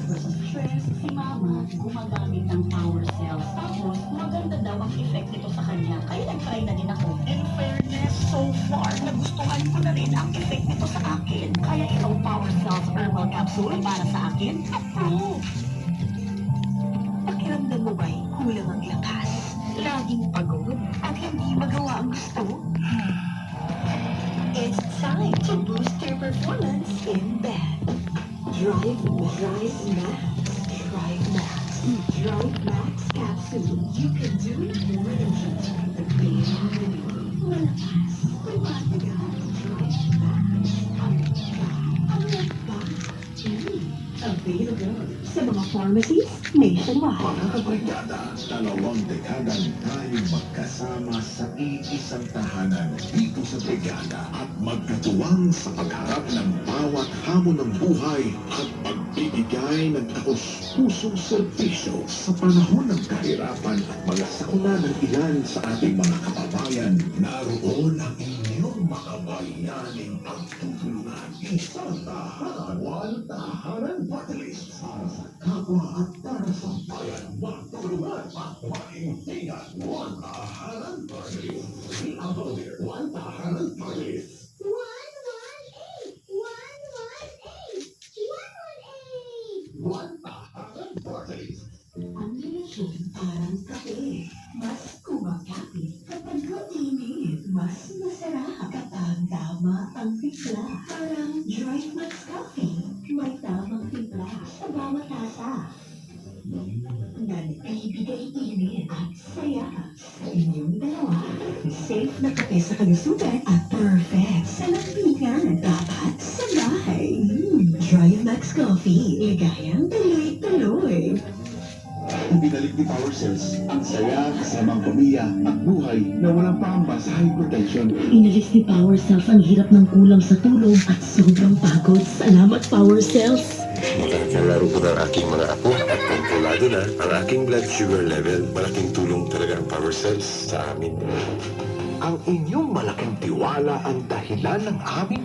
super sa stress, si Mama gumagamit ng power cells. Tapos, maganda daw ang effect nito sa kanya. Kaya nag-try na din ako. In fairness, so far, nagustuhan ko na rin ang effect nito sa akin. Kaya itong power cells herbal capsule para sa akin, approve! Pakiramdam mo ba'y kulang ang lakas? Laging pagod at hindi magawa ang gusto? It's time to boost your performance in bed. Drive Max capsule. You can do more than just the base remedy. Malakas, kumatagal. Drive Max. Available sa mga pharmacies nationwide. Mga kabrigada, 2 dekadang tayong magkasama sa iisang tahanan dito sa brigada at magkatuwang sa pagharap ng bawat hamon ng buhay at pagbibigay ng taos-pusong serbisyo sa panahon ng kahirapan at mga sakuna ng ilan sa ating mga kababayan. Naroon ang inyong makabayaning pagtutulungan. Isang tahanan, one tahanan partlist. Para sa kapwa at para sa bayan. Magtulungan at maintingan. One tahanan partlist. One tahanan partlist. 118! 118! 118! One tahanan partlist. Ang relasyon parang kape. Mas kumakapit kapag mainit. Mas masarap kapag tama ang timpla. Parang Drive Max Coffee. May tamang timpla sa bawat tasa. Na nagbibigay init at saya sa inyong dalawa. Safe na kape sa kalusugan at perfect sa lambigan. Dapat sa bahay. Drive Max Coffee. Ligayang tuloy-tuloy. Ibinalik ni Power Cells ang saya, kasamang pamilya at buhay na walang pangamba sa hypertension. Inalis ni Power Cells ang hirap ng kulang sa tulog at sobrang pagod. Salamat, Power Cells! Makakalaro ko ng aking mga apo at kontrolado na ang aking blood sugar level. Malaking tulong talaga ang Power Cells sa amin. Ang inyong malaking tiwala ang dahilan ng aming